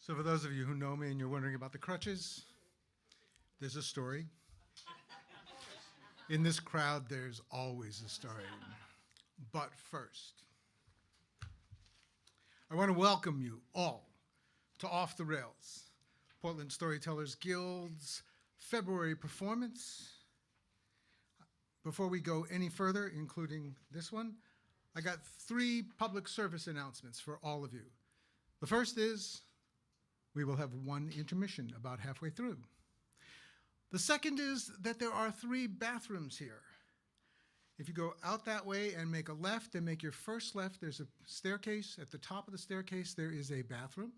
So for those of you who know me and you're wondering about the crutches, there's a story. In this crowd, there's always a story. But first, I want to welcome you all to Off the Rails, Portland Storytellers Guild's February performance. Before we go any further, including this one, I got 3 public service announcements for all of you. The first is we will have 1 intermission about halfway through. The second is that there are 3 bathrooms here. If you go out that way and make a left and make your first left, there's a staircase. At the top of the staircase, there is a bathroom.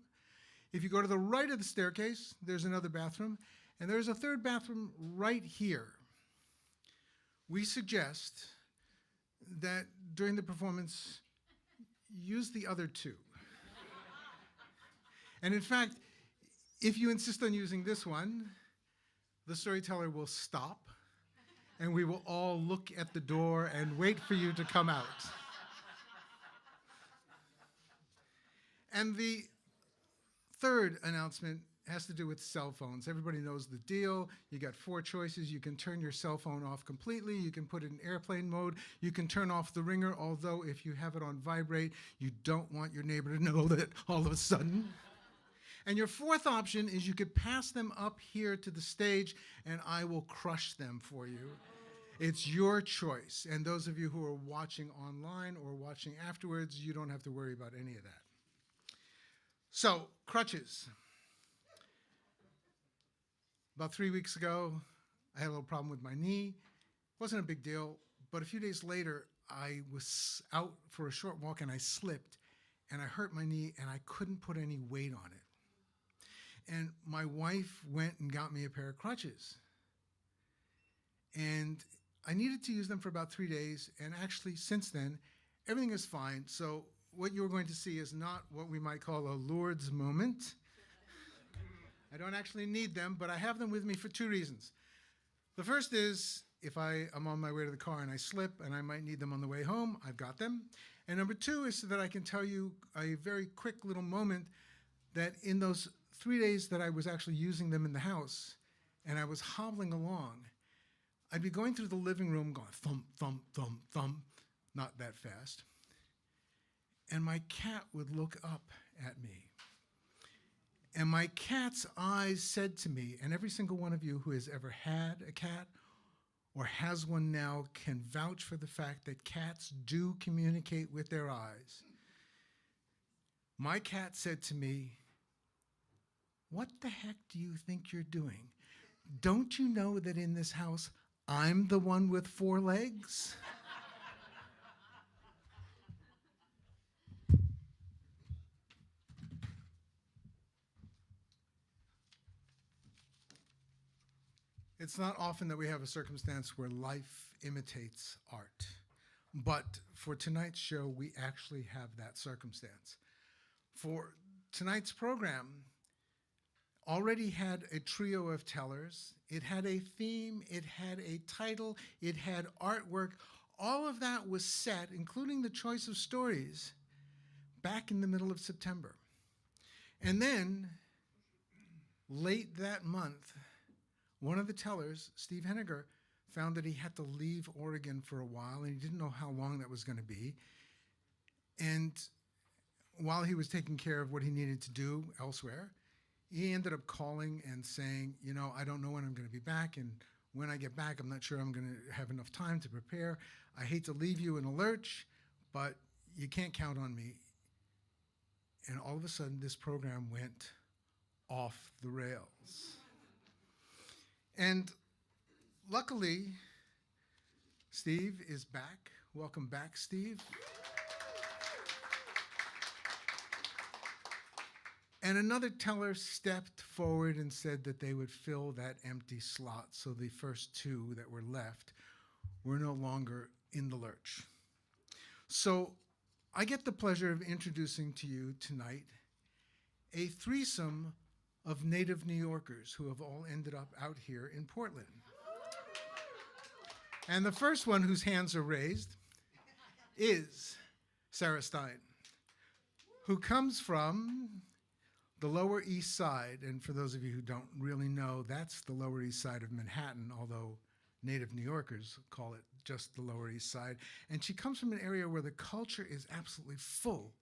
If you go to the right of the staircase, there's another bathroom. And there's a 3rd bathroom right here. We suggest that during the performance, use the other 2. And in fact, if you insist on using this one, the storyteller will stop and we will all look at the door and wait for you to come out. And the 3rd announcement has to do with cell phones. Everybody knows the deal. You got 4 choices. You can turn your cell phone off completely. You can put it in airplane mode. You can turn off the ringer, although if you have it on vibrate, you don't want your neighbor to know that all of a sudden. And your 4th option is you could pass them up here to the stage and I will crush them for you. It's your choice. And those of you who are watching online or watching afterwards, you don't have to worry about any of that. So, crutches. About 3 weeks ago, I had a little problem with my knee. It wasn't a big deal, but a few days later, I was out for a short walk and I slipped and I hurt my knee and I couldn't put any weight on it. And my wife went and got me a pair of crutches. And I needed to use them for about 3 days. And actually, since then, everything is fine. So what you're going to see is not what we might call a Lourdes moment. I don't actually need them, but I have them with me for 2 reasons. The first is if I am on my way to the car and I slip and I might need them on the way home, I've got them. And number 2 is so that I can tell you a very quick little moment that in those 3 days that I was actually using them in the house and I was hobbling along, I'd be going through the living room going thump, thump, thump, thump, not that fast. And my cat would look up at me. And my cat's eyes said to me, and every single one of you who has ever had a cat or has one now can vouch for the fact that cats do communicate with their eyes. My cat said to me, "What the heck do you think you're doing? Don't you know that in this house, I'm the one with 4 legs?" It's not often that we have a circumstance where life imitates art. But for tonight's show, we actually have that circumstance. For tonight's program, already had a trio of tellers. It had a theme, it had a title, it had artwork. All of that was set, including the choice of stories, back in the middle of September. And then, late that month, one of the tellers, Steve Henniger, found that he had to leave Oregon for a while, and he didn't know how long that was going to be. And while he was taking care of what he needed to do elsewhere, he ended up calling and saying, you know, I don't know when I'm going to be back, and when I get back, I'm not sure I'm going to have enough time to prepare. I hate to leave you in a lurch, but you can't count on me. And all of a sudden, this program went off the rails. And luckily, Steve is back. Welcome back, Steve. And another teller stepped forward and said that they would fill that empty slot, so the first 2 that were left were no longer in the lurch. So I get the pleasure of introducing to you tonight a threesome of native New Yorkers who have all ended up out here in Portland. And the first one whose hands are raised is Sarah Stein, who comes from The Lower East Side, and for those of you who don't really know, that's the Lower East Side of Manhattan, although native New Yorkers call it just the Lower East Side. And she comes from an area where the culture is absolutely full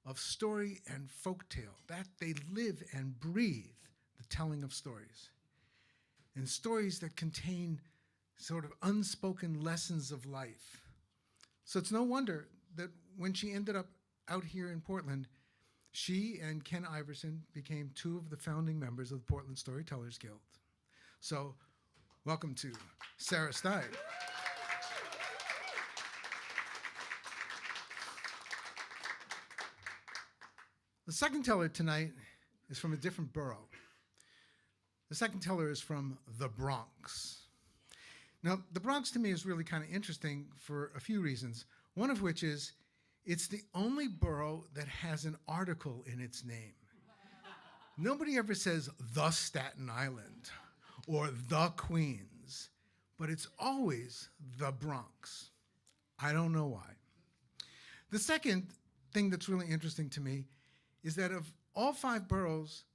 of story and folktale. That they live and breathe the telling of stories. And stories that contain sort of unspoken lessons of life. So it's no wonder that when she ended up out here in Portland, she and Ken Iverson became two of the founding members of the Portland Storytellers Guild. So welcome to Sarah Stein. The second teller tonight is from a different borough. The second teller is from the Bronx. Now, the Bronx to me is really kind of interesting for a few reasons, one of which is it's the only borough that has an article in its name. Nobody ever says the Staten Island or the Queens, but it's always the Bronx. I don't know why. The second thing that's really interesting to me is that of all 5 boroughs,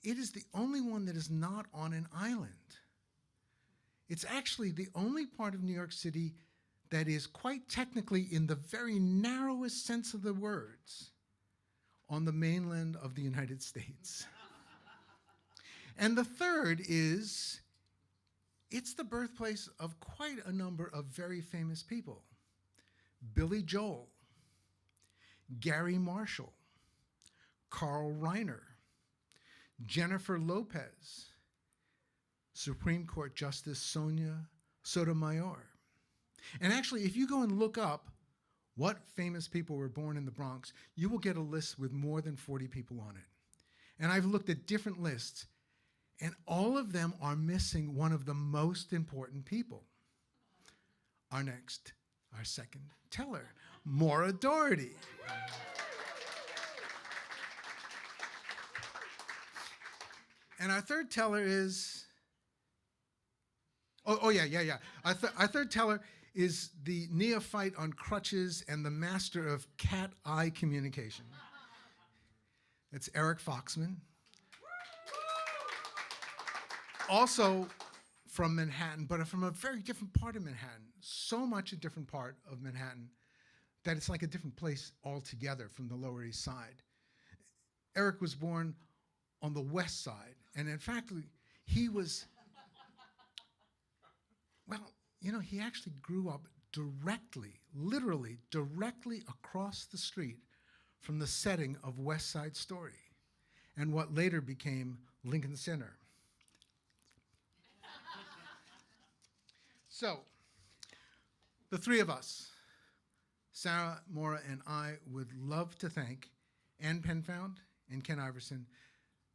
it is the only one that is not on an island. It's actually the only part of New York City that is quite technically, in the very narrowest sense of the words, on the mainland of the United States. And the third is, it's the birthplace of quite a number of very famous people. Billy Joel, Gary Marshall, Carl Reiner, Jennifer Lopez, Supreme Court Justice Sonia Sotomayor. And actually, if you go and look up what famous people were born in the Bronx, you will get a list with more than 40 people on it. And I've looked at different lists, and all of them are missing one of the most important people. Our second teller, Maura Doherty. And our third teller is, yeah. Our third teller is the neophyte on crutches and the master of cat-eye communication. It's Eric Foxman. Also from Manhattan, but from a very different part of Manhattan. So much a different part of Manhattan that it's like a different place altogether from the Lower East Side. Eric was born on the West Side, and in fact, he was, he actually grew up literally directly across the street from the setting of West Side Story and what later became Lincoln Center. So, the three of us, Sarah, Maura, and I, would love to thank Ann Penfound and Ken Iverson.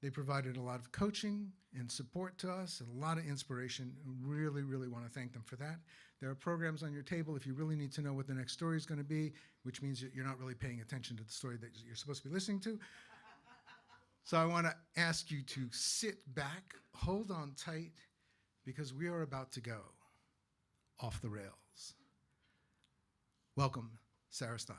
They provided a lot of coaching and support to us and a lot of inspiration. Really, really want to thank them for that. There are programs on your table if you really need to know what the next story is going to be, which means that you're not really paying attention to the story that you're supposed to be listening to. So I want to ask you to sit back, hold on tight, because we are about to go off the rails. Welcome, Sarah Stein.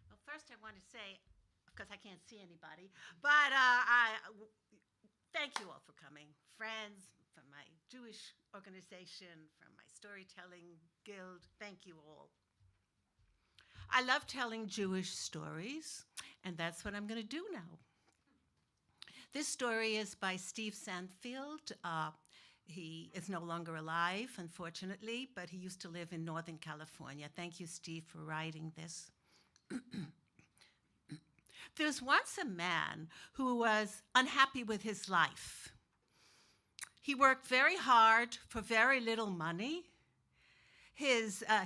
Well, first I want to say, because I can't see anybody, but I thank you all for coming. Friends from my Jewish organization, from my storytelling guild, thank you all. I love telling Jewish stories, and that's what I'm going to do now. This story is by Steve Sandfield. He is no longer alive, unfortunately, but he used to live in Northern California. Thank you, Steve, for writing this. There was once a man who was unhappy with his life. He worked very hard for very little money.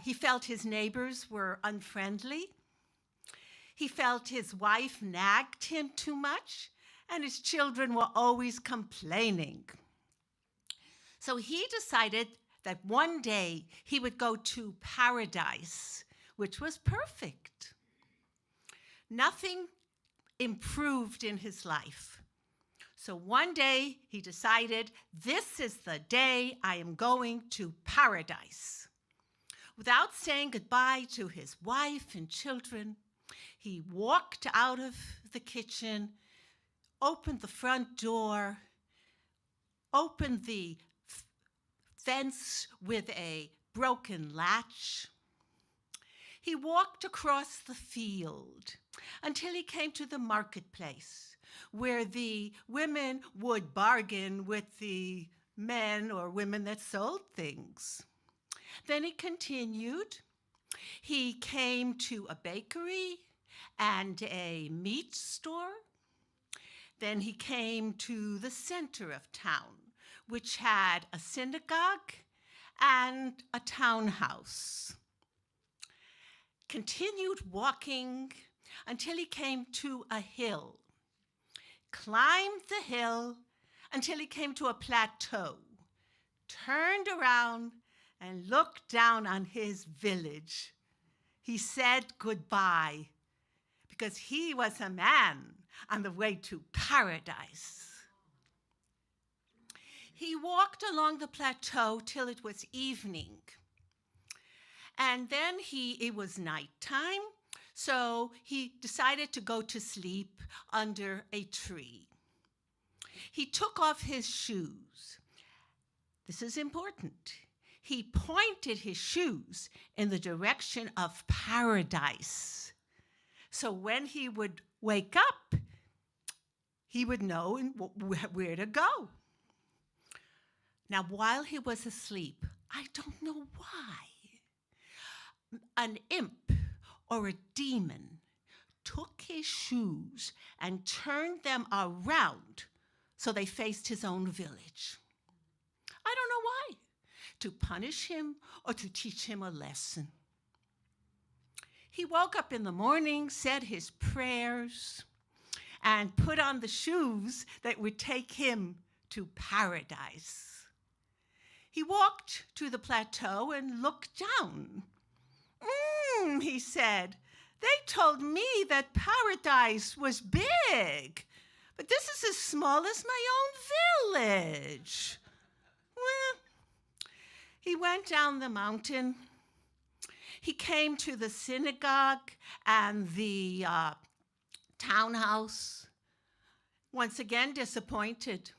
He felt his neighbors were unfriendly. He felt his wife nagged him too much, and his children were always complaining. So he decided that one day he would go to paradise, which was perfect. Nothing improved in his life. So one day he decided, this is the day I am going to paradise. Without saying goodbye to his wife and children, he walked out of the kitchen, opened the front door, opened the fence with a broken latch. He walked across the field until he came to the marketplace, where the women would bargain with the men or women that sold things. Then he continued. He came to a bakery and a meat store. Then he came to the center of town, which had a synagogue and a townhouse. Continued walking until he came to a hill. Climbed the hill until he came to a plateau. Turned around and looked down on his village. He said goodbye because he was a man on the way to paradise. He walked along the plateau till it was evening. And then it was nighttime, so he decided to go to sleep under a tree. He took off his shoes. This is important. He pointed his shoes in the direction of paradise. So when he would wake up, he would know where to go. Now, while he was asleep, I don't know why, an imp or a demon took his shoes and turned them around so they faced his own village. I don't know why, to punish him or to teach him a lesson. He woke up in the morning, said his prayers, and put on the shoes that would take him to paradise. He walked to the plateau and looked down. He said, they told me that paradise was big, but this is as small as my own village. Well, he went down the mountain. He came to the synagogue and the townhouse. Once again, disappointed.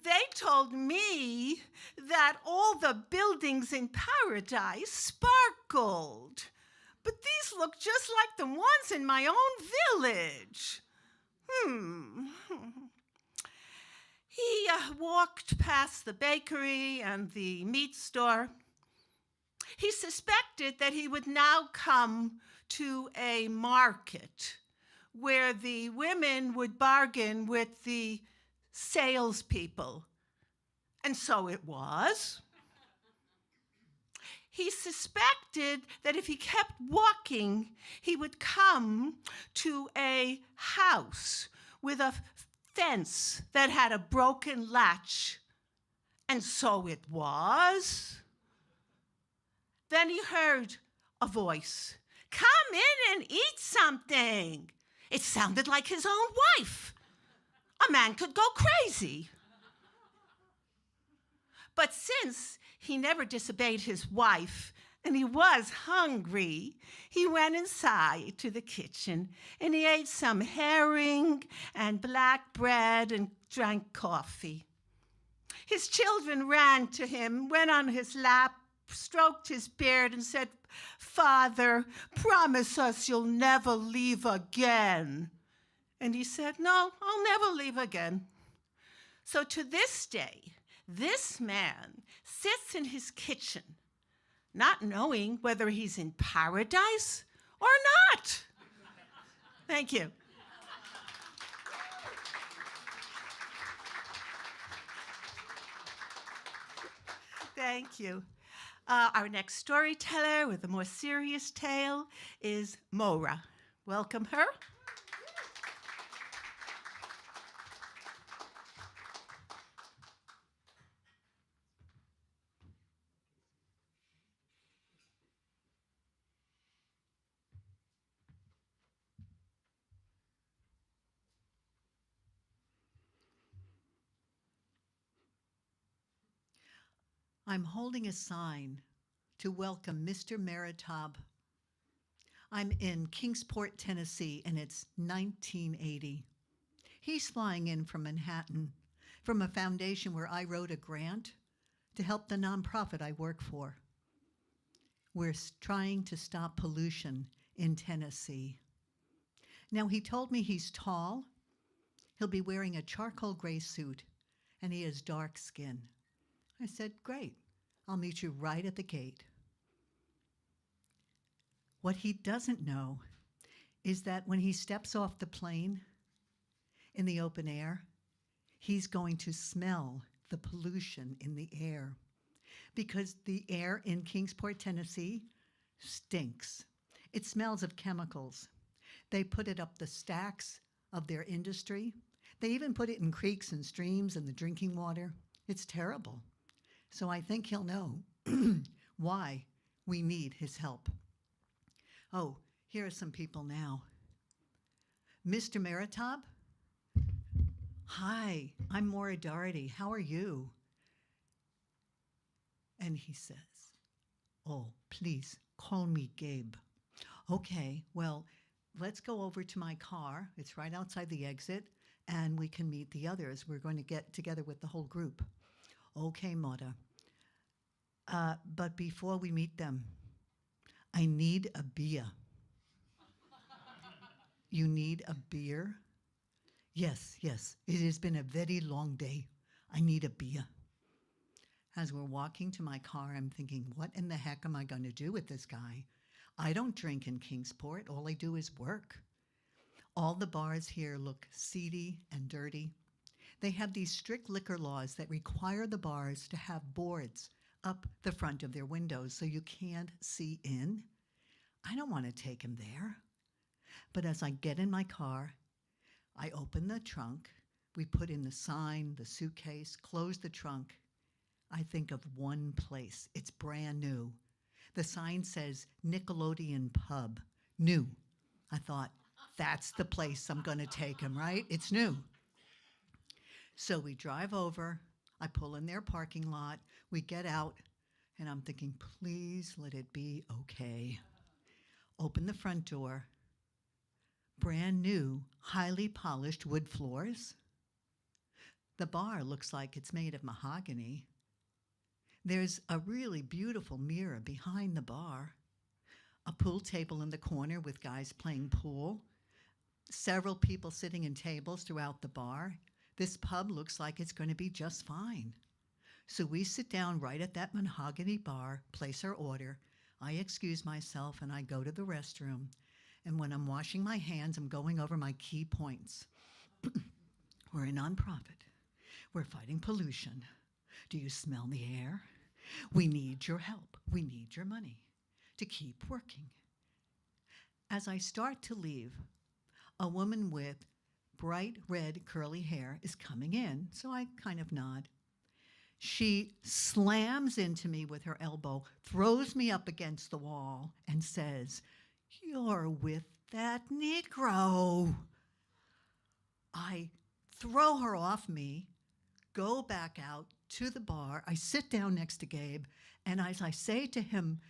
They told me that all the buildings in paradise sparkled, but these look just like the ones in my own village. He walked past the bakery and the meat store. He suspected that he would now come to a market where the women would bargain with the salespeople. And so it was. He suspected that if he kept walking, he would come to a house with a fence that had a broken latch. And so it was. Then he heard a voice. Come in and eat something. It sounded like his own wife. A man could go crazy. But since he never disobeyed his wife and he was hungry, he went inside to the kitchen and he ate some herring and black bread and drank coffee. His children ran to him, went on his lap, stroked his beard and said, Father, promise us you'll never leave again. And he said, no, I'll never leave again. So to this day, this man sits in his kitchen, not knowing whether he's in paradise or not. Thank you. Thank you. Our next storyteller with a more serious tale is Maura. Welcome her. I'm holding a sign to welcome Mr. Meritab. I'm in Kingsport, Tennessee, and it's 1980. He's flying in from Manhattan from a foundation where I wrote a grant to help the nonprofit I work for. We're trying to stop pollution in Tennessee. Now, he told me he's tall, he'll be wearing a charcoal gray suit, and he has dark skin. I said, great, I'll meet you right at the gate. What he doesn't know is that when he steps off the plane in the open air, he's going to smell the pollution in the air, because the air in Kingsport, Tennessee stinks. It smells of chemicals. They put it up the stacks of their industry. They even put it in creeks and streams and the drinking water. It's terrible. So I think he'll know why we need his help. Oh, here are some people now. Mr. Meritab? Hi, I'm Maura Doherty. How are you? And he says, oh, please call me Gabe. Okay, well, let's go over to my car. It's right outside the exit, and we can meet the others. We're going to get together with the whole group. Okay, Maura. But before we meet them, I need a beer. You need a beer? Yes, yes. It has been a very long day. I need a beer. As we're walking to my car, I'm thinking, what in the heck am I going to do with this guy? I don't drink in Kingsport. All I do is work. All the bars here look seedy and dirty. They have these strict liquor laws that require the bars to have boards up the front of their windows so you can't see in. I don't want to take him there. But as I get in my car, I open the trunk, we put in the sign, the suitcase, close the trunk. I think of one place. It's brand new. The sign says Nickelodeon Pub. New. I thought, that's the place I'm going to take him, right? It's new. So we drive over. I pull in their parking lot. We get out, and I'm thinking, please let it be okay. Open the front door. Brand new, highly polished wood floors. The bar looks like it's made of mahogany. There's a really beautiful mirror behind the bar. A pool table in the corner with guys playing pool. Several people sitting in tables throughout the bar. This pub looks like it's going to be just fine. So we sit down right at that mahogany bar, place our order. I excuse myself and I go to the restroom. And when I'm washing my hands, I'm going over my key points. We're a nonprofit. We're fighting pollution. Do you smell the air? We need your help. We need your money to keep working. As I start to leave, a woman with bright red curly hair is coming in, so I kind of nod. She slams into me with her elbow, throws me up against the wall, and says, "You're with that Negro." I throw her off me, go back out to the bar. I sit down next to Gabe, and as I say to him,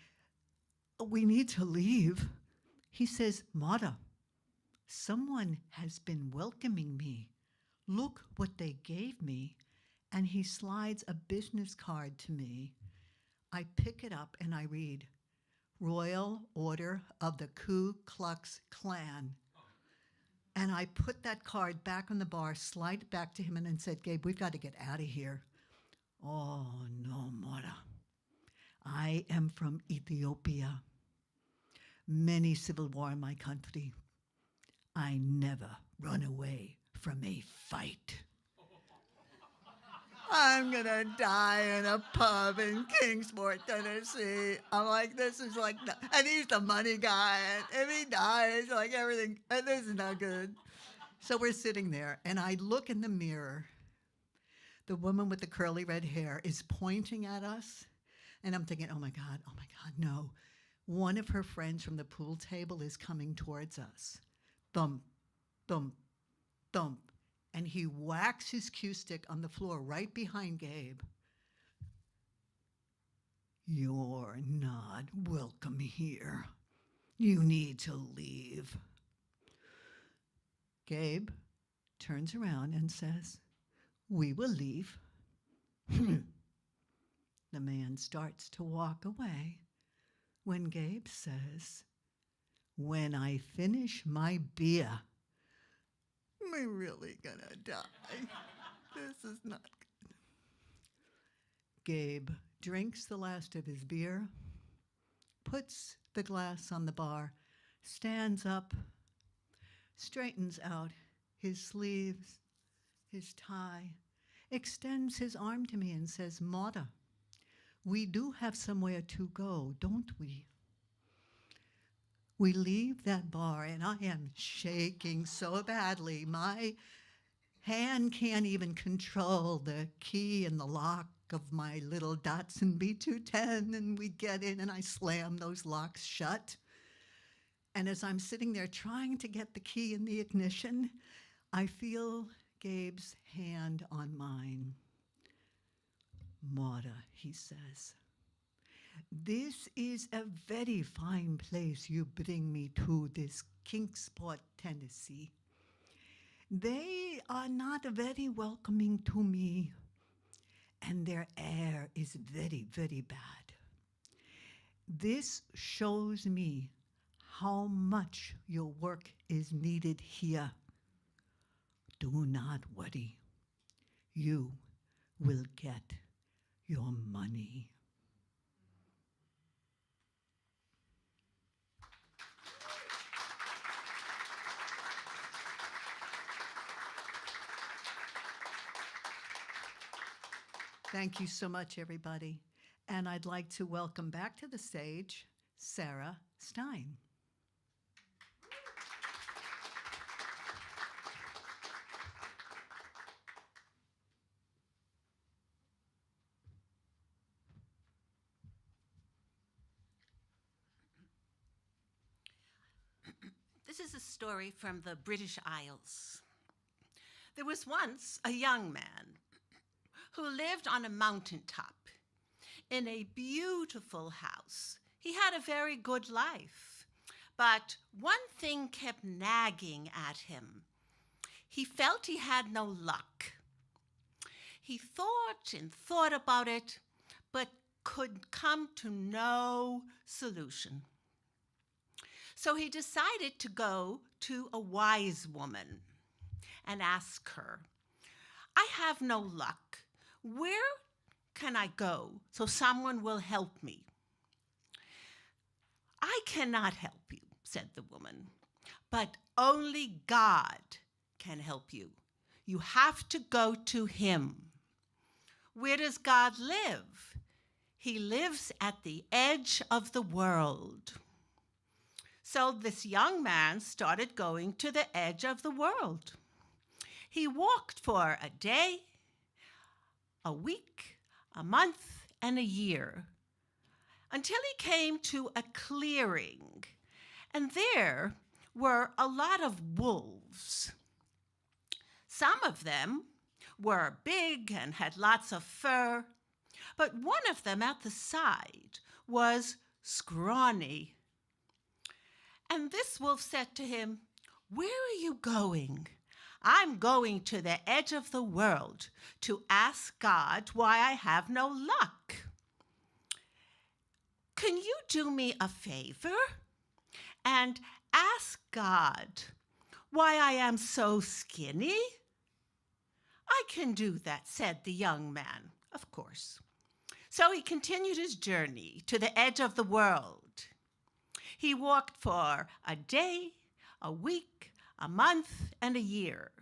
"We need to leave," he says, "Maura, someone has been welcoming me. Look what they gave me." And he slides a business card to me. I pick it up and I read, "Royal Order of the Ku Klux Klan." And I put that card back on the bar, slide it back to him, and then said, "Gabe, we've got to get out of here." "Oh, no, Maura. I am from Ethiopia. Many civil war in my country. I never run away from a fight. I'm going to die in a pub in Kingsport, Tennessee." I'm like, this is like, and he's the money guy. And if he dies, like everything, and this is not good. So we're sitting there, and I look in the mirror. The woman with the curly red hair is pointing at us, and I'm thinking, oh my God, no. One of her friends from the pool table is coming towards us. Thump, thump, thump. And he whacks his cue stick on the floor right behind Gabe. You're not welcome here. You need to leave. Gabe turns around and says, "We will leave." The man starts to walk away when Gabe says, "When I finish my beer, am I really gonna die? This is not good." Gabe drinks the last of his beer, puts the glass on the bar, stands up, straightens out his sleeves, his tie, extends his arm to me and says, "Maura, we do have somewhere to go, don't we?" We leave that bar, and I am shaking so badly. My hand can't even control the key and the lock of my little Datsun B210, and we get in, and I slam those locks shut. And as I'm sitting there trying to get the key in the ignition, I feel Gabe's hand on mine. "Maura," he says, "this is a very fine place you bring me to, this Kingsport, Tennessee. They are not very welcoming to me, and their air is very, very bad. This shows me how much your work is needed here. Do not worry. You will get your money." Thank you so much, everybody. And I'd like to welcome back to the stage Sarah Stein. This is a story from the British Isles. There was once a young man who lived on a mountaintop in a beautiful house. He had a very good life, but one thing kept nagging at him. He felt he had no luck. He thought and thought about it, but could come to no solution. So he decided to go to a wise woman and ask her, "I have no luck. Where can I go so someone will help me?" "I cannot help you," said the woman, "but only God can help you. You have to go to him." "Where does God live?" "He lives at the edge of the world." So this young man started going to the edge of the world. He walked for a day, a week, a month, and a year, until he came to a clearing, and there were a lot of wolves. Some of them were big and had lots of fur, but one of them at the side was scrawny. And this wolf said to him, "Where are you going?" "I'm going to the edge of the world to ask God why I have no luck." "Can you do me a favor and ask God why I am so skinny?" "I can do that," said the young man, of course. So he continued his journey to the edge of the world. He walked for a day, a week, a month, and a year,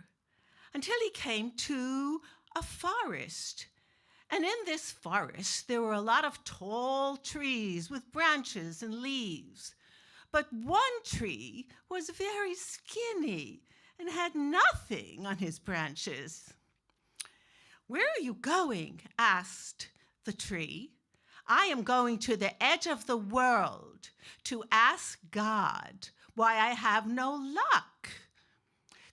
until he came to a forest. And in this forest, there were a lot of tall trees with branches and leaves. But one tree was very skinny and had nothing on his branches. "Where are you going?" asked the tree. "I am going to the edge of the world to ask God why I have no luck.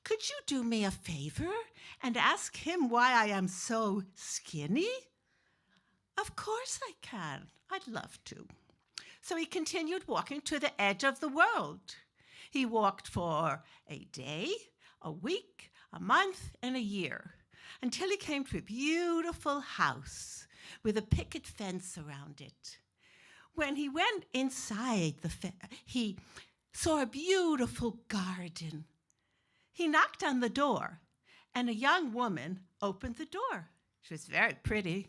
Could you do me a favor and ask him why I am so skinny?" Of course I can. I'd love to. So he continued walking to the edge of the world. He walked for a day, a week, a month, and a year, until he came to a beautiful house with a picket fence around it. When he went inside he saw a beautiful garden. He knocked on the door, and a young woman opened the door. She was very pretty.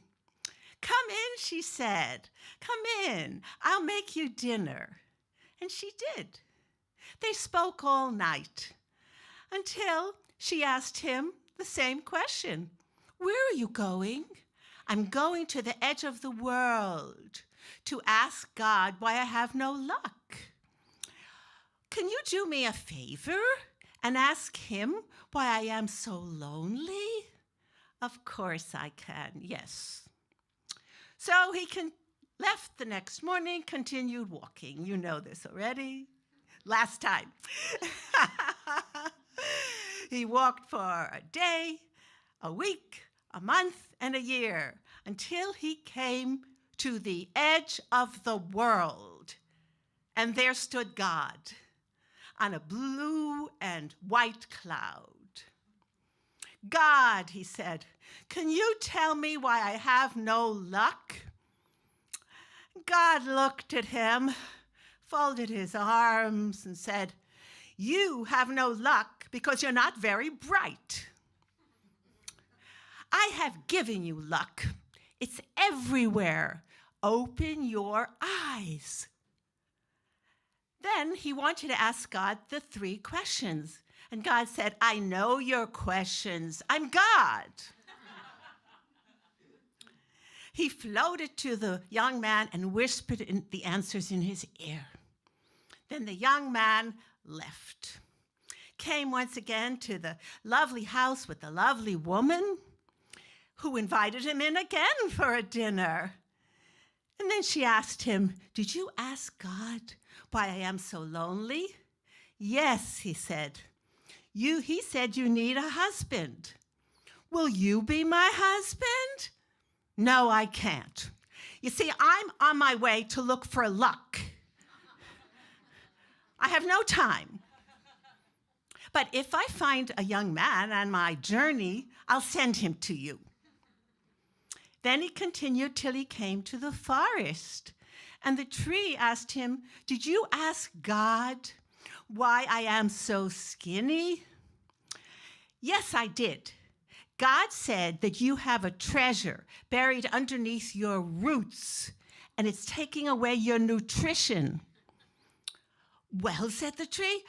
"Come in," she said. "Come in. I'll make you dinner." And she did. They spoke all night until she asked him the same question. "Where are you going?" "I'm going to the edge of the world to ask God why I have no luck." "Can you do me a favor and ask him why I am so lonely?" "Of course I can, yes." So he left the next morning, continued walking. You know this already. Last time. He walked for a day, a week, a month, and a year, until he came to the edge of the world. And there stood God on a blue and white cloud. "God," he said, "can you tell me why I have no luck?" God looked at him, folded his arms, and said, "You have no luck because you're not very bright. I have given you luck. It's everywhere. Open your eyes." Then he wanted to ask God the 3 questions. And God said, "I know your questions. I'm God." He floated to the young man and whispered the answers in his ear. Then the young man left, came once again to the lovely house with the lovely woman, who invited him in again for a dinner. And then she asked him, "Did you ask God why I am so lonely?" "Yes," he said. He said you need a husband." "Will you be my husband?" "No, I can't. You see, I'm on my way to look for luck. I have no time. But if I find a young man on my journey, I'll send him to you." Then he continued till he came to the forest. And the tree asked him, "Did you ask God why I am so skinny?" "Yes, I did. God said that you have a treasure buried underneath your roots, and it's taking away your nutrition." "Well," said the tree,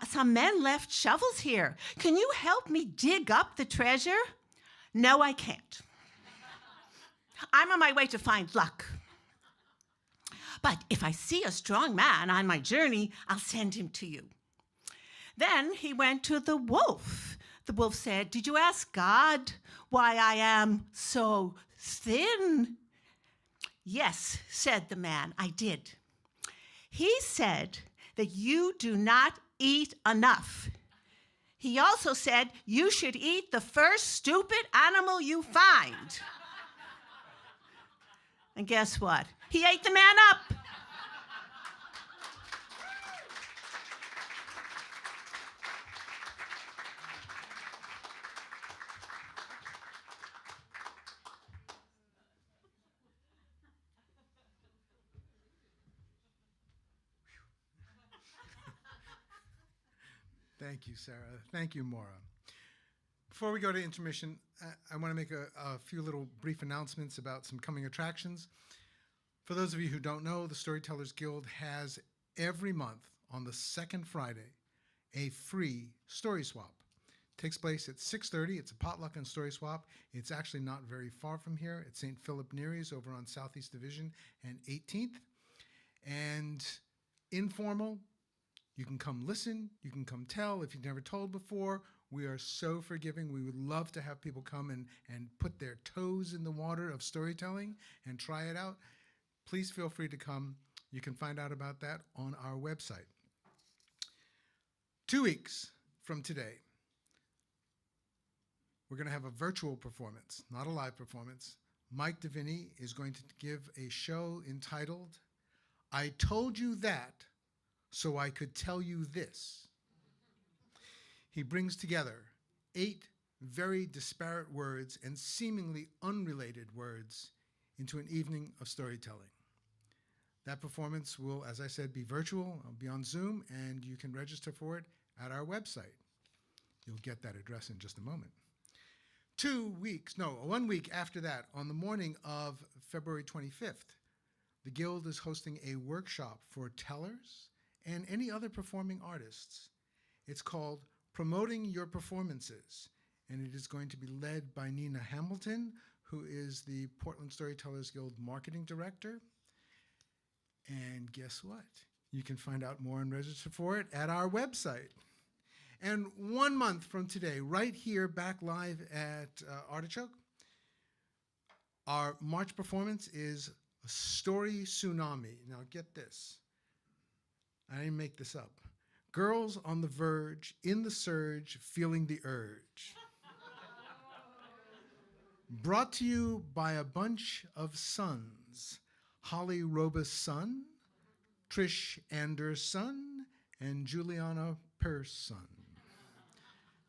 some men left shovels here. Can you help me dig up the treasure?" "No, I can't. I'm on my way to find luck. But if I see a strong man on my journey, I'll send him to you." Then he went to the wolf. The wolf said, "Did you ask God why I am so thin?" "Yes," said the man, "I did. He said that you do not eat enough. He also said you should eat the first stupid animal you find." And guess what? He ate the man up. Thank you, Sarah. Thank you, Maura. Before we go to intermission, I want to make a few little brief announcements about some coming attractions. For those of you who don't know, the Storytellers Guild has every month on the second Friday a free story swap. It takes place at 6:30. It's a potluck and story swap. It's actually not very far from here. It's St. Philip Neary's over on Southeast Division and 18th. And informal. You can come listen, you can come tell if you've never told before. We are so forgiving. We would love to have people come and put their toes in the water of storytelling and try it out. Please feel free to come. You can find out about that on our website. 2 weeks from today, we're going to have a virtual performance, not a live performance. Mike DeVinny is going to give a show entitled, I Told You That So I Could Tell You This. He brings together 8 very disparate words and seemingly unrelated words into an evening of storytelling. That performance will, as I said, be virtual. I'll be on Zoom, and you can register for it at our website. You'll get that address in just a moment. 1 week after that, on the morning of February 25th, the Guild is hosting a workshop for tellers and any other performing artists. It's called Promoting Your Performances, and it is going to be led by Nina Hamilton, who is the Portland Storytellers Guild Marketing Director. And guess what? You can find out more and register for it at our website. And 1 month from today, right here back live at Artichoke, our March performance is a Story Tsunami. Now get this. I didn't make this up. Girls on the verge, in the surge, feeling the urge. Brought to you by a bunch of sons. Holly Roba's son, Trish Anders' son, and Juliana Pear's son.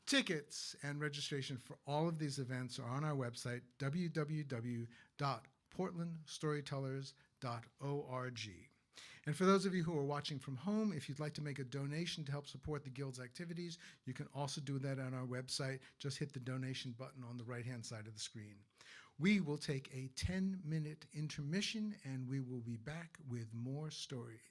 Tickets and registration for all of these events are on our website, www.portlandstorytellers.org. And for those of you who are watching from home, if you'd like to make a donation to help support the Guild's activities, you can also do that on our website. Just hit the donation button on the right-hand side of the screen. We will take a 10-minute intermission, and we will be back with more stories.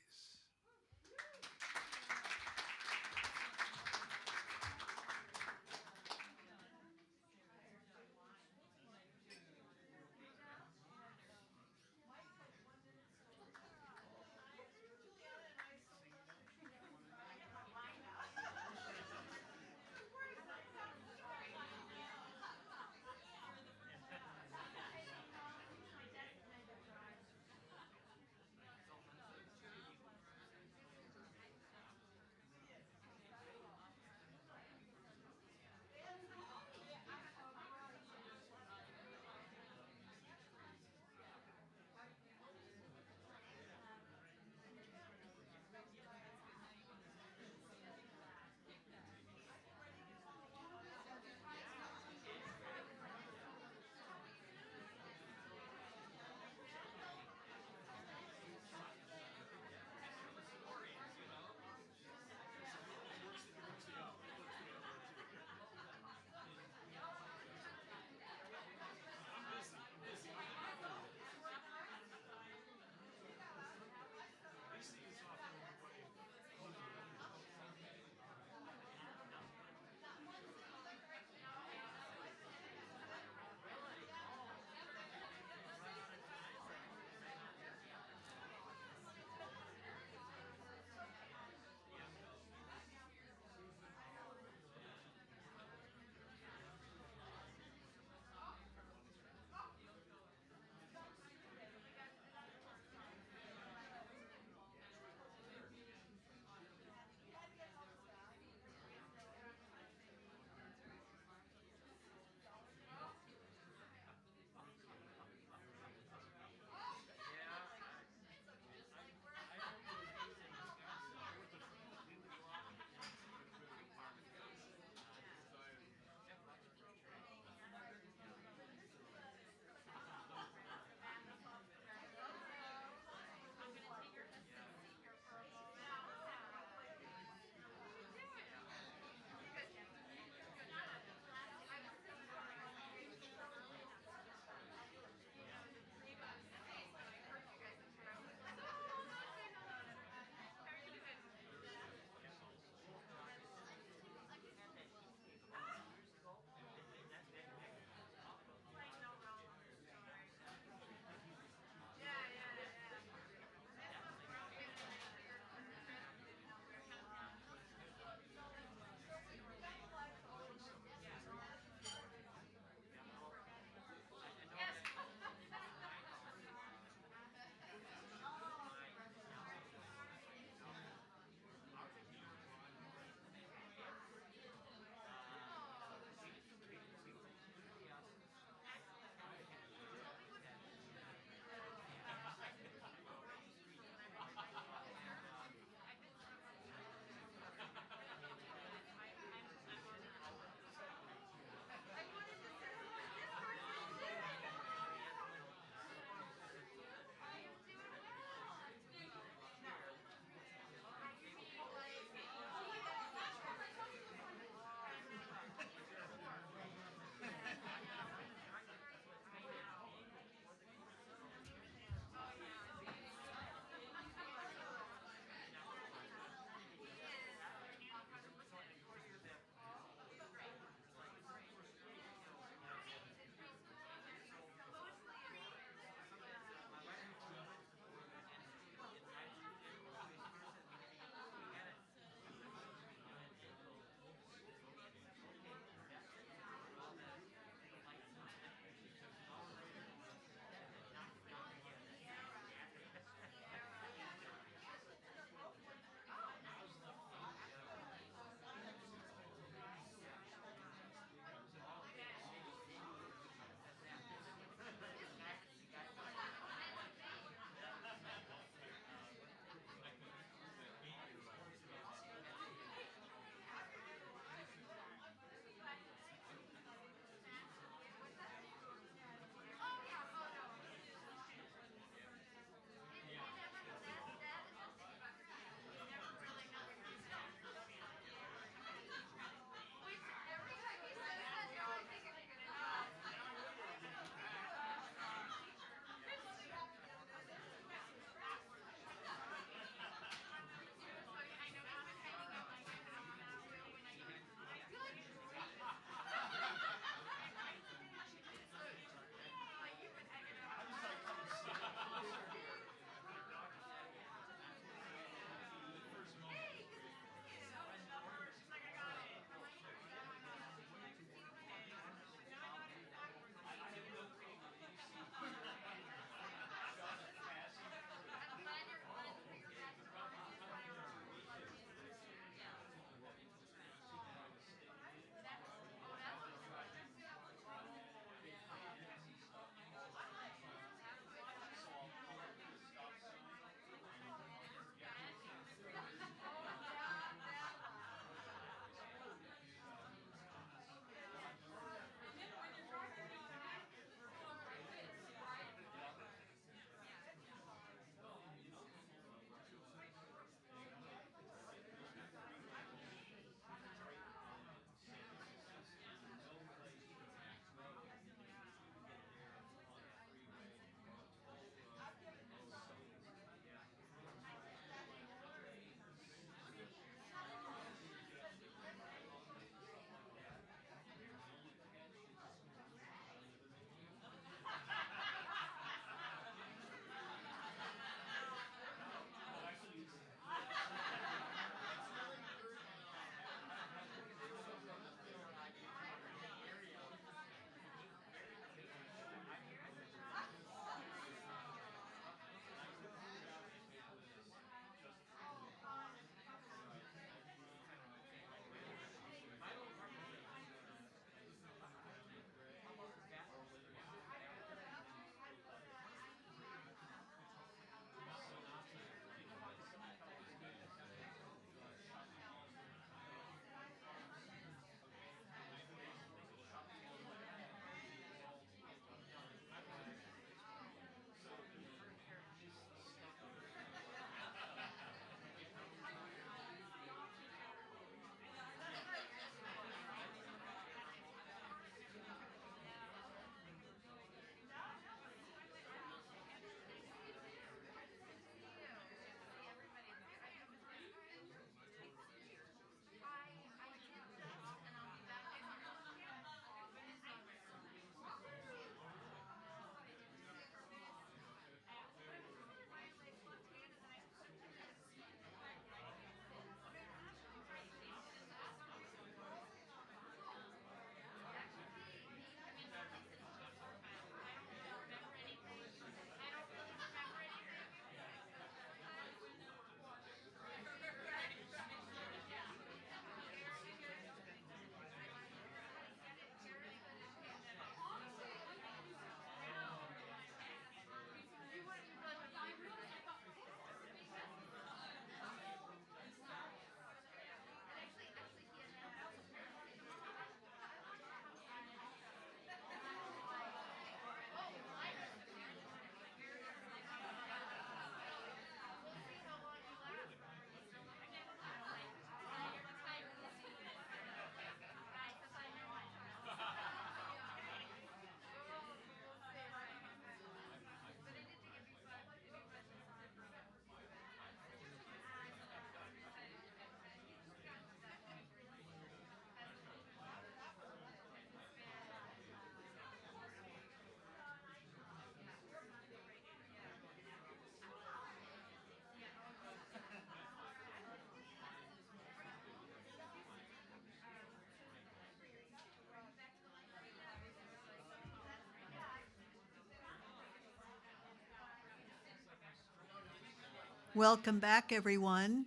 Welcome back, everyone.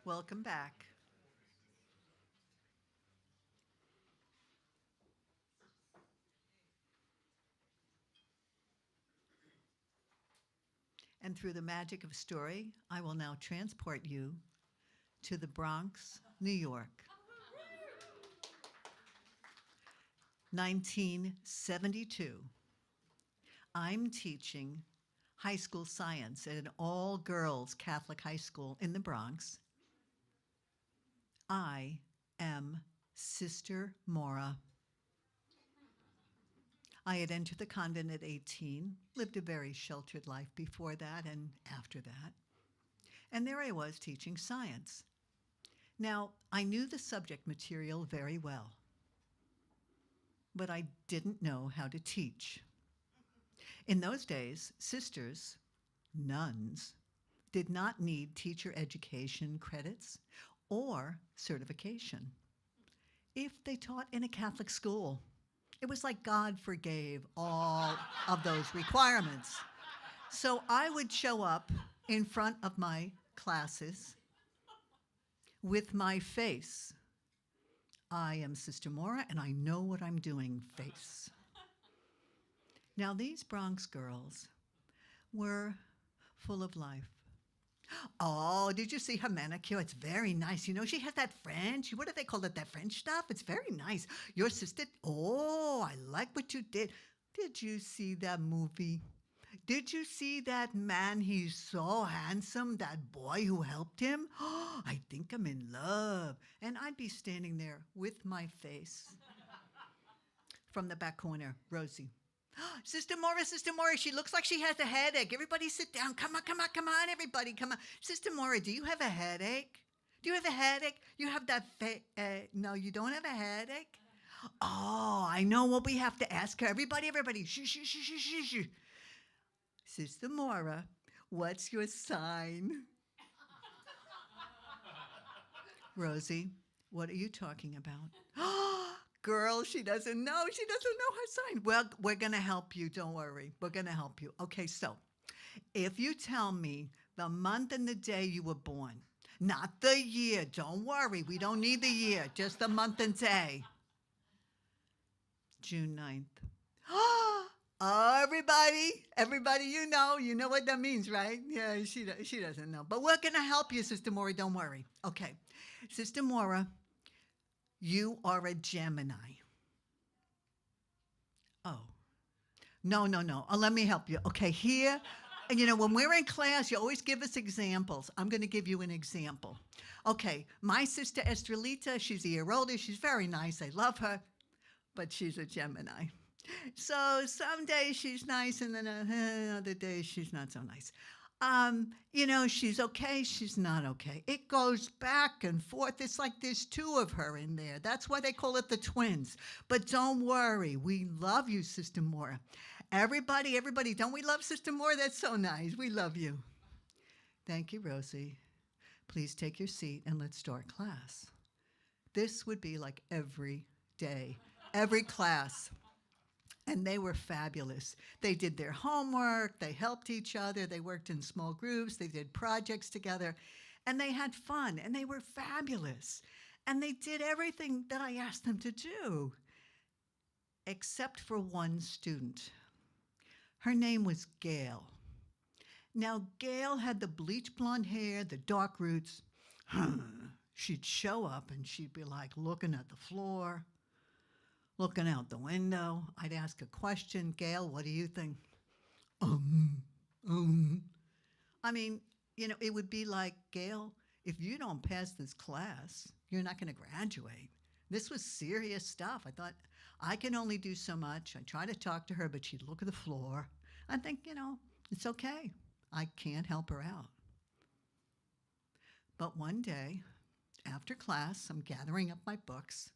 Welcome back. And through the magic of story, I will now transport you to the Bronx, New York. 1972. I'm teaching high school science at an all-girls Catholic high school in the Bronx. I am Sister Maura. I had entered the convent at 18, lived a very sheltered life before that and after that. And there I was teaching science. Now, I knew the subject material very well, but I didn't know how to teach. In those days, sisters, nuns, did not need teacher education credits or certification if they taught in a Catholic school. It was like God forgave all of those requirements. So I would show up in front of my classes with my face. I am Sister Maura, and I know what I'm doing face. Now, these Bronx girls were full of life. Oh, did you see her manicure? It's very nice. You know, she has that French, what do they call it, that French stuff? It's very nice. Your sister, oh, I like what you did. Did you see that movie? Did you see that man? He's so handsome, that boy who helped him. Oh, I think I'm in love. And I'd be standing there with my face. From the back corner, Rosie. Sister Maura, she looks like she has a headache. Everybody sit down. Come on, everybody, come on. Sister Maura, do you have a headache? Do you have a headache? You have that no, you don't have a headache? Oh, I know what we have to ask her. Everybody, shh, shh, shh, shh, shh, shh. Sister Maura, what's your sign? Rosie, what are you talking about? Girl, she doesn't know. She doesn't know her sign. Well, we're going to help you. Don't worry. We're going to help you. Okay, so if you tell me the month and the day you were born, not the year. Don't worry. We don't need the year. Just the month and day. June 9th. Oh, everybody, you know what that means, right? Yeah, she doesn't know. But we're going to help you, Sister Maura. Don't worry. Okay. Sister Maura, you are a Gemini. Oh. No. Oh, let me help you. Okay, here, and you know, when we're in class, you always give us examples. I'm going to give you an example. Okay, my sister Estrelita, she's a year older. She's very nice. I love her, but she's a Gemini. So some days she's nice, and then other days she's not so nice. You know, she's okay, she's not okay. It goes back and forth. It's like there's two of her in there. That's why they call it the twins. But don't worry, we love you, Sister Maura. Everybody, don't we love Sister Maura? That's so nice. We love you. Thank you, Rosie. Please take your seat and let's start class. This would be like every day, every class. And they were fabulous. They did their homework, they helped each other, they worked in small groups, they did projects together, and they had fun, and they were fabulous. And they did everything that I asked them to do, except for one student. Her name was Gail. Now, Gail had the bleach blonde hair, the dark roots. She'd show up, and she'd be like looking at the floor, looking out the window. I'd ask a question. Gail, what do you think? I mean, you know, it would be like, Gail, if you don't pass this class, you're not going to graduate. This was serious stuff. I thought, I can only do so much. I try to talk to her, but she'd look at the floor. I think, you know, it's okay. I can't help her out. But one day, after class, I'm gathering up my books,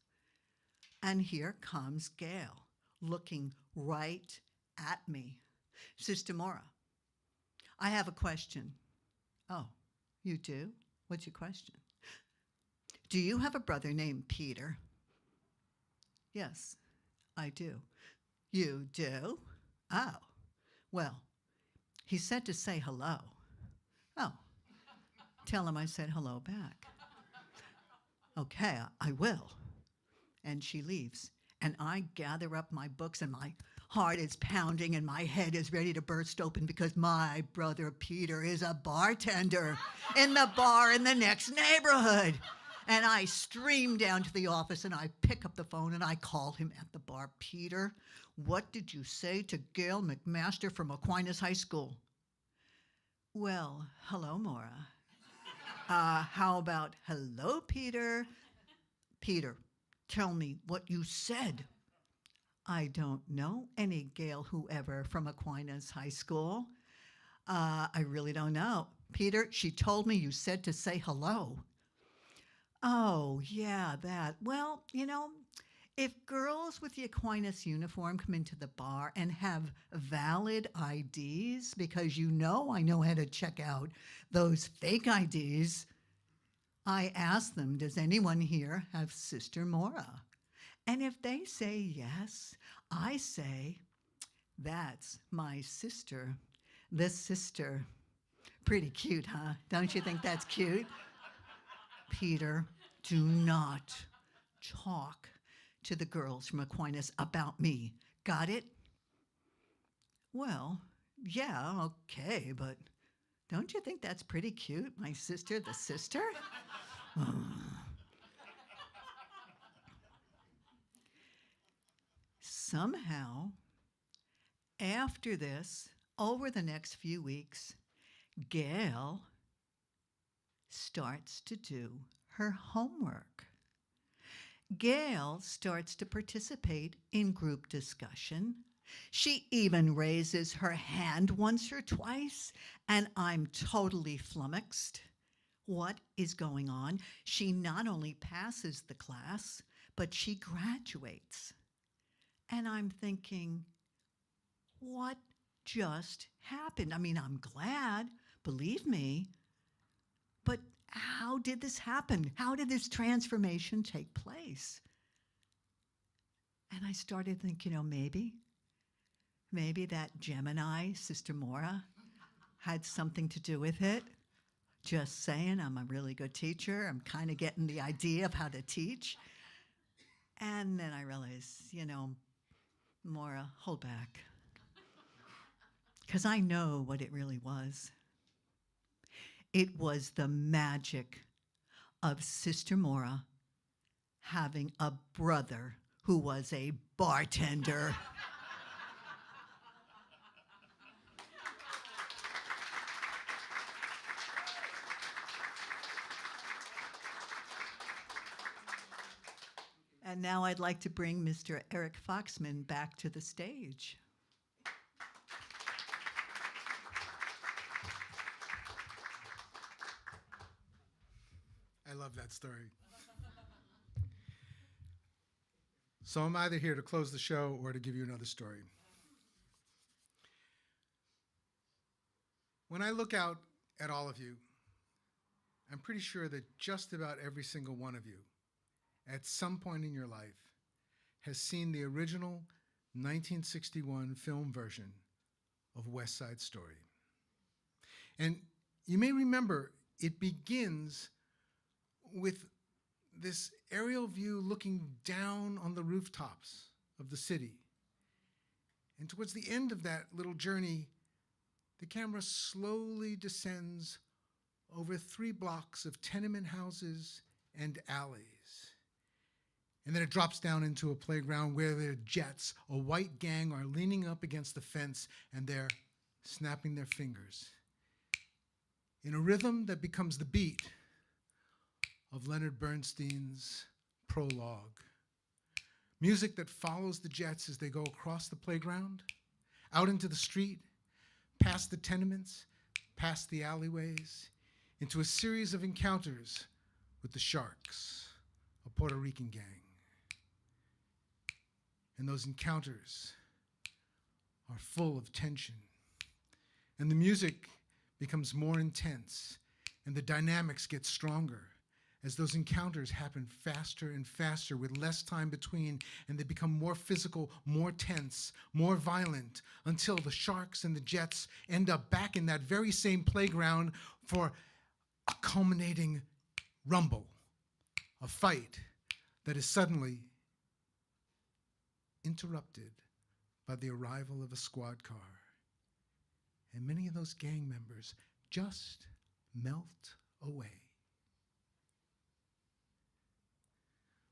and here comes Gail, looking right at me. Sister Maura, I have a question. Oh, you do? What's your question? Do you have a brother named Peter? Yes, I do. You do? Oh, well, He said to say hello. Oh, tell him I said hello back. Okay, I will. And she leaves. And I gather up my books, and my heart is pounding and my head is ready to burst open because my brother Peter is a bartender in the bar in the next neighborhood. And I stream down to the office and I pick up the phone and I call him at the bar. Peter, what did you say to Gail McMaster from Aquinas High School? Well, hello, Maura. How about hello, Peter? Peter, tell me what you said. I don't know any Gail whoever from Aquinas High School. I really don't know. Peter, she told me you said to say hello. Oh, yeah, that. Well, if girls with the Aquinas uniform come into the bar and have valid IDs, because I know how to check out those fake IDs, I ask them, does anyone here have Sister Maura? And if they say yes, I say, that's my sister. This sister. Pretty cute, huh? Don't you think that's cute? Peter, do not talk to the girls from Aquinas about me. Got it? Well, yeah, okay, but don't you think that's pretty cute? My sister, the sister? Somehow, after this, over the next few weeks, Gail starts to do her homework. Gail starts to participate in group discussion. She even raises her hand once or twice, and I'm totally flummoxed. What is going on? She not only passes the class, but she graduates. And I'm thinking, what just happened? I mean, I'm glad, believe me, but how did this happen? How did this transformation take place? And I started thinking, maybe that Gemini, Sister Maura, had something to do with it. Just saying, I'm a really good teacher. I'm kind of getting the idea of how to teach. And then I realized, Maura, hold back. Because I know what it really was. It was the magic of Sister Maura having a brother who was a bartender. And now I'd like to bring Mr. Eric Foxman back to the stage. I love that story. So I'm either here to close the show or to give you another story. When I look out at all of you, I'm pretty sure that just about every single one of you, at some point in your life, has seen the original 1961 film version of West Side Story. And you may remember it begins with this aerial view looking down on the rooftops of the city. And towards the end of that little journey, the camera slowly descends over 3 blocks of tenement houses and alleys. And then it drops down into a playground where the Jets, a white gang, are leaning up against the fence and they're snapping their fingers in a rhythm that becomes the beat of Leonard Bernstein's Prologue. Music that follows the Jets as they go across the playground, out into the street, past the tenements, past the alleyways, into a series of encounters with the Sharks, a Puerto Rican gang. And those encounters are full of tension. And the music becomes more intense, and the dynamics get stronger as those encounters happen faster and faster with less time between, and they become more physical, more tense, more violent, until the sharks and the jets end up back in that very same playground for a culminating rumble, a fight that is suddenly interrupted by the arrival of a squad car. And many of those gang members just melt away.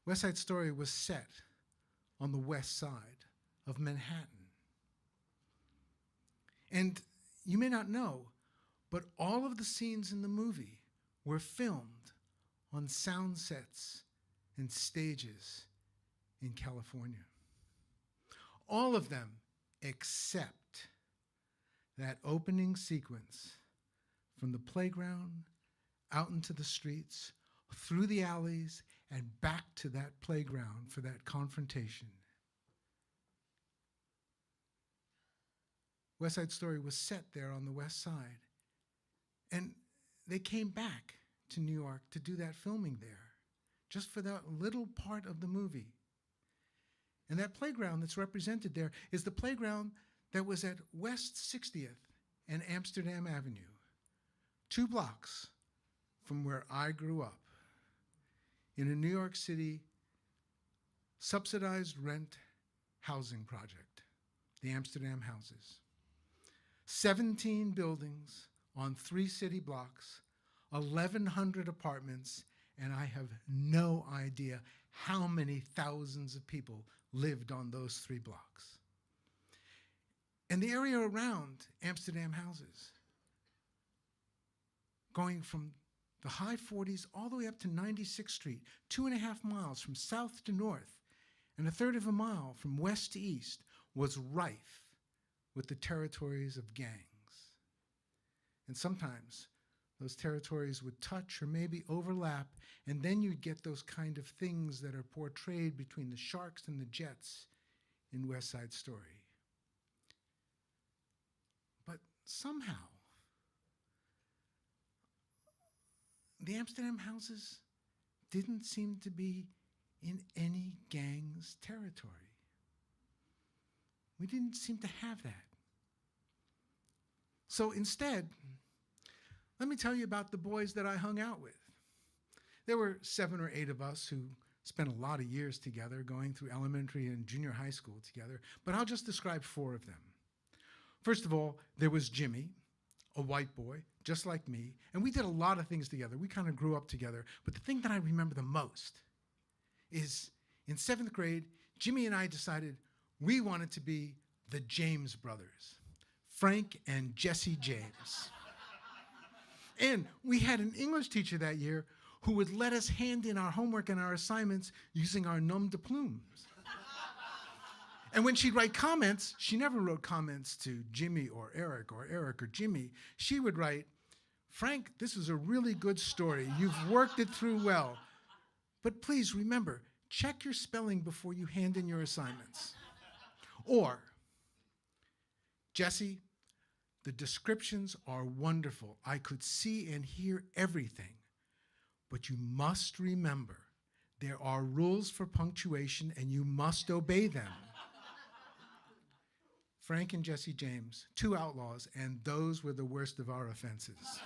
West Side Story was set on the west side of Manhattan. And you may not know, but all of the scenes in the movie were filmed on sound sets and stages in California. All of them except that opening sequence from the playground out into the streets, through the alleys, and back to that playground for that confrontation. West Side Story was set there on the west side. And they came back to New York to do that filming there, just for that little part of the movie. And that playground that's represented there is the playground that was at West 60th and Amsterdam Avenue, 2 blocks from where I grew up, in a New York City subsidized rent housing project, the Amsterdam Houses. 17 buildings on 3 city blocks, 1,100 apartments, and I have no idea how many thousands of people lived on those 3 blocks. And the area around Amsterdam Houses, going from the high 40s all the way up to 96th Street, 2.5 miles from south to north, and 1/3 of a mile from west to east, was rife with the territories of gangs. And sometimes those territories would touch or maybe overlap, and then you'd get those kind of things that are portrayed between the sharks and the jets in West Side Story. But somehow, the Amsterdam Houses didn't seem to be in any gang's territory. We didn't seem to have that. So instead, let me tell you about the boys that I hung out with. There were 7 or 8 of us who spent a lot of years together, going through elementary and junior high school together, but I'll just describe 4 of them. First of all, there was Jimmy, a white boy, just like me, and we did a lot of things together. We kind of grew up together, but the thing that I remember the most is in 7th grade, Jimmy and I decided we wanted to be the James brothers, Frank and Jesse James. And we had an English teacher that year who would let us hand in our homework and our assignments using our nom de plumes. And when she'd write comments, she never wrote comments to Jimmy or Eric or Jimmy. She would write, "Frank, this is a really good story. You've worked it through well. But please remember, check your spelling before you hand in your assignments." Or, "Jesse, the descriptions are wonderful. I could see and hear everything. But you must remember, there are rules for punctuation and you must obey them." Frank and Jesse James, 2 outlaws, and those were the worst of our offenses.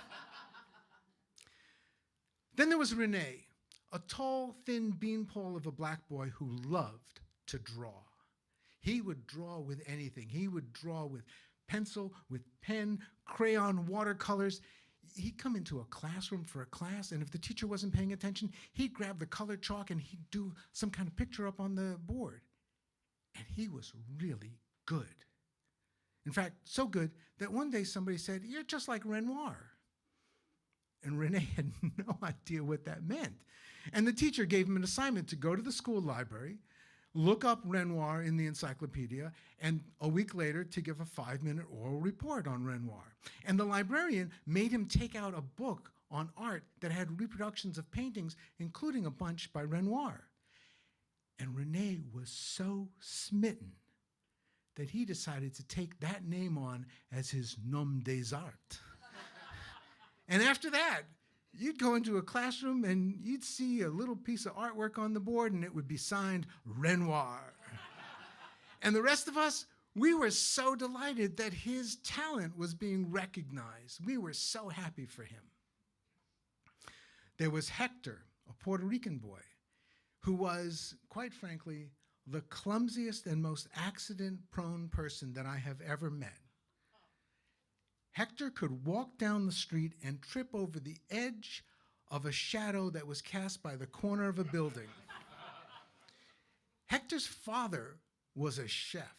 Then there was Rene, a tall, thin beanpole of a black boy who loved to draw. He would draw with anything. He would draw with pencil, with pen, crayon, watercolors. He'd come into a classroom for a class, and if the teacher wasn't paying attention, he'd grab the colored chalk and he'd do some kind of picture up on the board. And he was really good. In fact, so good that one day somebody said, "You're just like Renoir." And Rene had no idea what that meant. And the teacher gave him an assignment to go to the school library, look up Renoir in the encyclopedia, and a week later to give a 5-minute oral report on Renoir. And the librarian made him take out a book on art that had reproductions of paintings, including a bunch by Renoir. And Rene was so smitten that he decided to take that name on as his nom des arts. And after that, you'd go into a classroom and you'd see a little piece of artwork on the board and it would be signed Renoir. And the rest of us, we were so delighted that his talent was being recognized. We were so happy for him. There was Hector, a Puerto Rican boy, who was, quite frankly, the clumsiest and most accident-prone person that I have ever met. Hector could walk down the street and trip over the edge of a shadow that was cast by the corner of a building. Hector's father was a chef.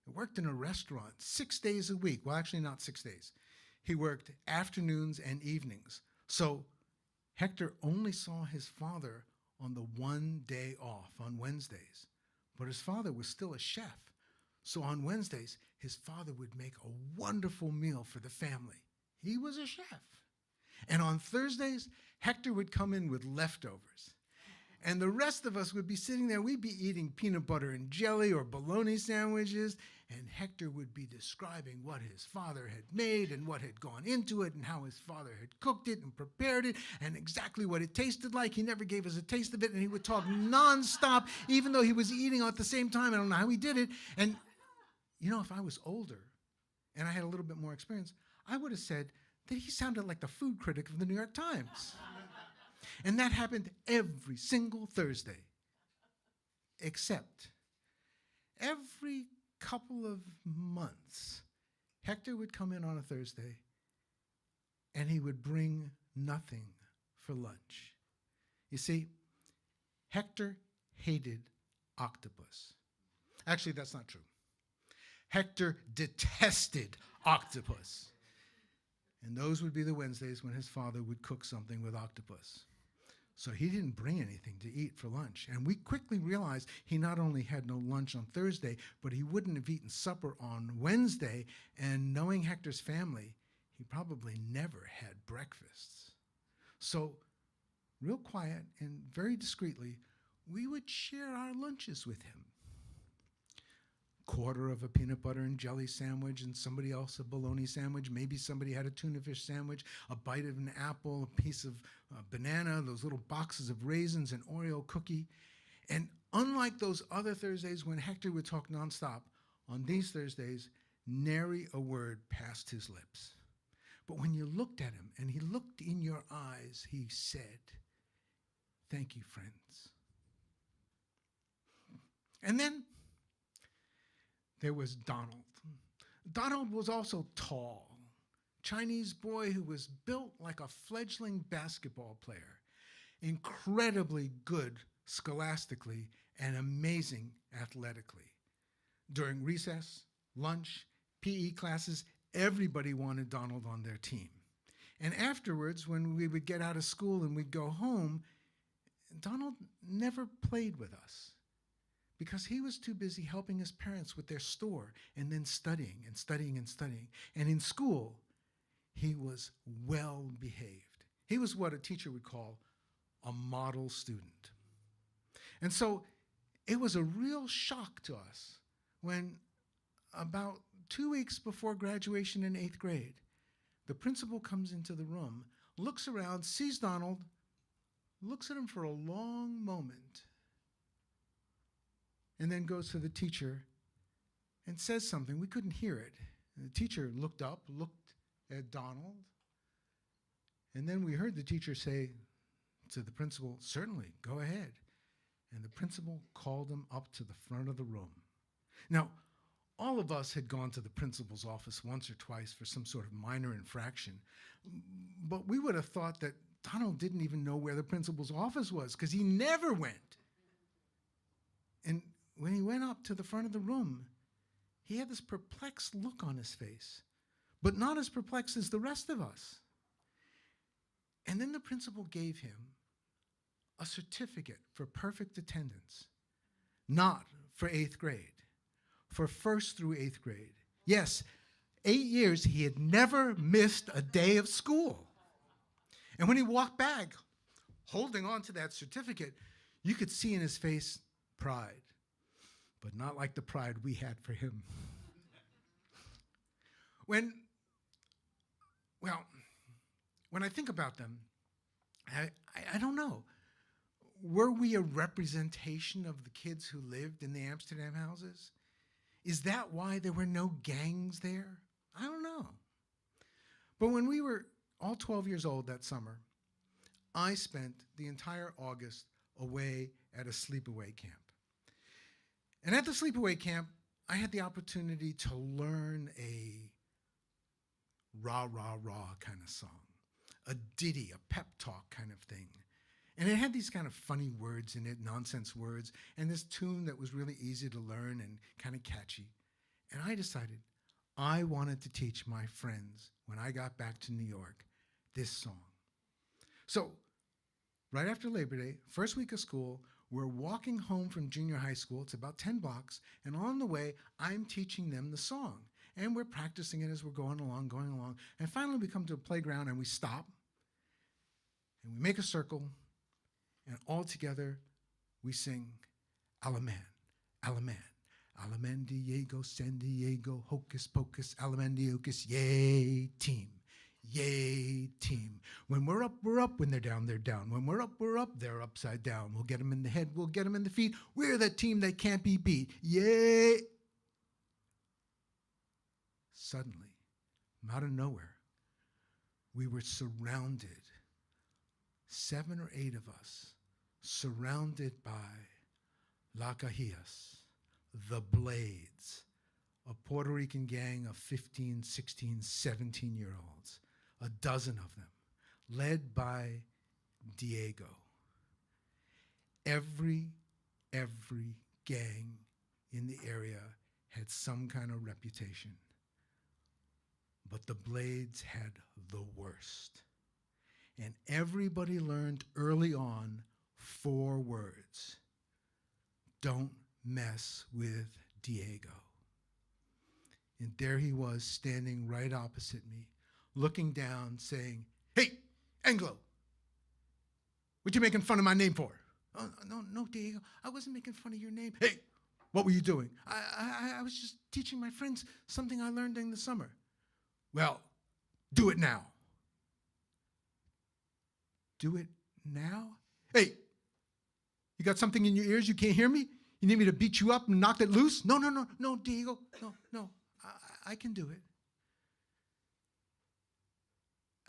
He worked in a restaurant 6 days a week. Well, actually not 6 days. He worked afternoons and evenings. So Hector only saw his father on the one day off, on Wednesdays. But his father was still a chef. So on Wednesdays, his father would make a wonderful meal for the family. He was a chef. And on Thursdays, Hector would come in with leftovers. And the rest of us would be sitting there. We'd be eating peanut butter and jelly or bologna sandwiches. And Hector would be describing what his father had made and what had gone into it and how his father had cooked it and prepared it and exactly what it tasted like. He never gave us a taste of it. And he would talk nonstop, even though he was eating at the same time. I don't know how he did it. And, you know, if I was older and I had a little bit more experience, I would have said that he sounded like the food critic of the New York Times. And that happened every single Thursday, except every couple of months, Hector would come in on a Thursday and he would bring nothing for lunch. You see, Hector hated octopus. Actually, that's not true. Hector detested octopus. And those would be the Wednesdays when his father would cook something with octopus. So he didn't bring anything to eat for lunch. And we quickly realized he not only had no lunch on Thursday, but he wouldn't have eaten supper on Wednesday. And knowing Hector's family, he probably never had breakfasts. So real quiet and very discreetly, we would share our lunches with him. Quarter of a peanut butter and jelly sandwich and somebody else a bologna sandwich. Maybe somebody had a tuna fish sandwich, a bite of an apple, a piece of banana, those little boxes of raisins, an Oreo cookie. And unlike those other Thursdays when Hector would talk nonstop, on these Thursdays, nary a word passed his lips. But when you looked at him and he looked in your eyes, he said, "Thank you, friends." And then there was Donald. Donald was also tall. Chinese boy who was built like a fledgling basketball player. Incredibly good scholastically and amazing athletically. During recess, lunch, PE classes, everybody wanted Donald on their team. And afterwards, when we would get out of school and we'd go home, Donald never played with us, because he was too busy helping his parents with their store and then studying and studying and studying. And in school, he was well behaved. He was what a teacher would call a model student. And so it was a real shock to us when about 2 weeks before graduation in 8th grade, the principal comes into the room, looks around, sees Donald, looks at him for a long moment, and then goes to the teacher and says something. We couldn't hear it. And the teacher looked up, looked at Donald, and then we heard the teacher say to the principal, "Certainly, go ahead." And the principal called him up to the front of the room. Now, all of us had gone to the principal's office once or twice for some sort of minor infraction, but we would have thought that Donald didn't even know where the principal's office was, because he never went. And when he went up to the front of the room, he had this perplexed look on his face, but not as perplexed as the rest of us. And then the principal gave him a certificate for perfect attendance, not for 8th grade, for 1st through 8th grade. Yes, 8 years he had never missed a day of school. And when he walked back, holding on to that certificate, you could see in his face pride, but not like the pride we had for him. When I think about them, I don't know. Were we a representation of the kids who lived in the Amsterdam houses? Is that why there were no gangs there? I don't know. But when we were all 12 years old that summer, I spent the entire August away at a sleepaway camp. And at the sleepaway camp, I had the opportunity to learn a rah, rah, rah kind of song, a ditty, a pep talk kind of thing. And it had these kind of funny words in it, nonsense words, and this tune that was really easy to learn and kind of catchy. And I decided I wanted to teach my friends, when I got back to New York, this song. So, right after Labor Day, first week of school, we're walking home from junior high school. It's about 10 blocks. And on the way, I'm teaching them the song. And we're practicing it as we're going along. And finally, we come to a playground and we stop. And we make a circle. And all together, we sing Alaman, Alaman. Alaman, Diego, San Diego, Hocus Pocus, Alamandiokus, yay, team. Yay, team. When we're up, we're up. When they're down, they're down. When we're up, they're upside down. We'll get them in the head, we'll get them in the feet. We're the team that can't be beat. Yay! Suddenly, out of nowhere, we were surrounded, 7 or 8 of us, surrounded by La Cajias, the Blades, a Puerto Rican gang of 15, 16, 17-year-olds, a dozen of them, led by Diego. Every gang in the area had some kind of reputation, but the Blades had the worst. And everybody learned early on 4 words. Don't mess with Diego. And there he was standing right opposite me, looking down, saying, "Hey, Anglo, what you making fun of my name for?" "Oh, no, Diego, I wasn't making fun of your name." "Hey, what were you doing?" I was just teaching my friends something I learned during the summer." "Well, do it now." "Do it now?" "Hey, you got something in your ears you can't hear me? You need me to beat you up and knock it loose?" No, Diego, no. I can do it.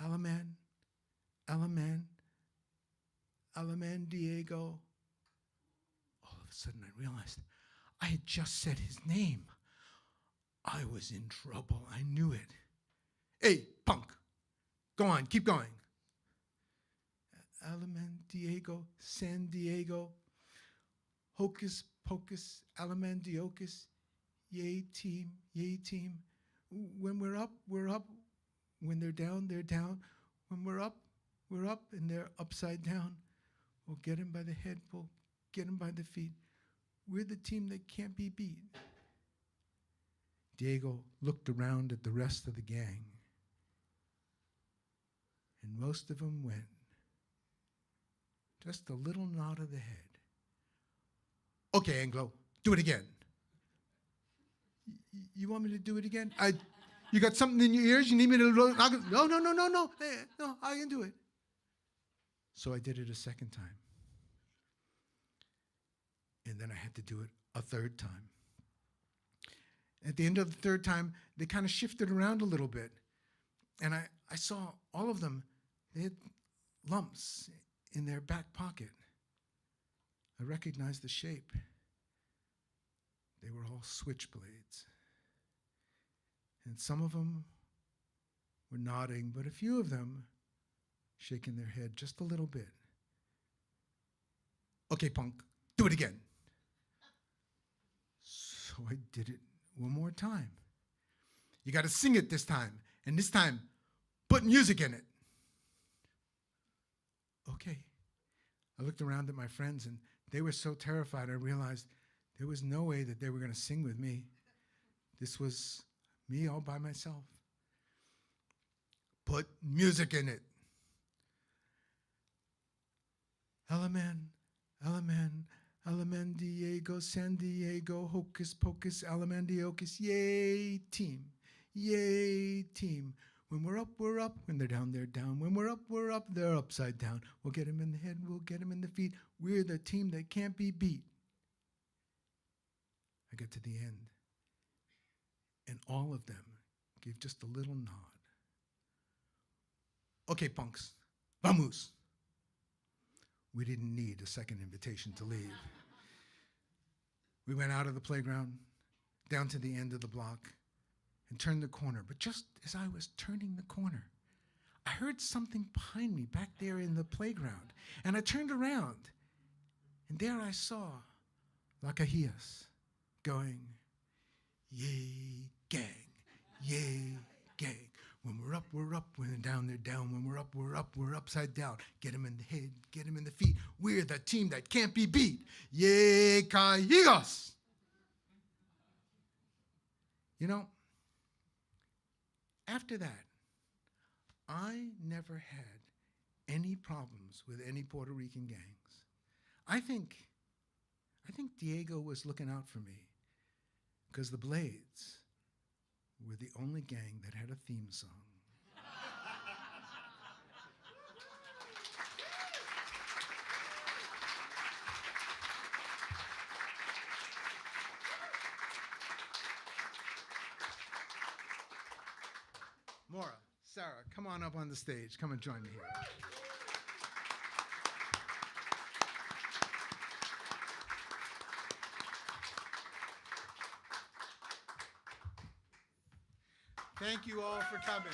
Alaman, Diego. All of a sudden I realized I had just said his name. I was in trouble. I knew it. "Hey, punk, go on, keep going." Alaman, Diego, San Diego, Hocus Pocus, Alamandiokus, yay team, yay team. When we're up, we're up. When they're down, they're down. When we're up, and they're upside down. We'll get them by the head, we'll get them by the feet. We're the team that can't be beat. Diego looked around at the rest of the gang, and most of them went. Just a little nod of the head. "Okay, Anglo, do it again." You want me to do it again? You got something in your ears? You need me to? No. Hey, no, I can do it. So I did it a second time. And then I had to do it a third time. At the end of the third time, they kind of shifted around a little bit. And I saw all of them, they had lumps in their back pocket. I recognized the shape. They were all switchblades. And some of them were nodding, but a few of them shaking their head just a little bit. "Okay, punk, do it again." So I did it one more time. "You got to sing it this time, and this time, put music in it." Okay. I looked around at my friends, and they were so terrified, I realized there was no way that they were going to sing with me. This was me all by myself. "Put music in it." Alaman, Diego, San Diego, Hocus Pocus, Alamandiokus, yay team, yay team. When we're up, we're up. When they're down, they're down. When we're up, they're upside down. We'll get 'em in the head, we'll get 'em in the feet. We're the team that can't be beat. I get to the end, and all of them give just a little nod. Okay, punks, vamos. We didn't need a second invitation to leave. We went out of the playground, down to the end of the block, and turned the corner. But just as I was turning the corner, I heard something behind me back there in the playground. And I turned around, and there I saw Lacahias going, yay, gang, yay, gang. When we're up, we're up. When they're down, they're down. When we're up, we're upside down. Get 'em in the head, get 'em in the feet. We're the team that can't be beat. Yay, Calligos! You know, after that, I never had any problems with any Puerto Rican gangs. I think Diego was looking out for me because the Blades were the only gang that had a theme song. Maura, Sarah, come on up on the stage. Come and join me here. Thank you all for coming.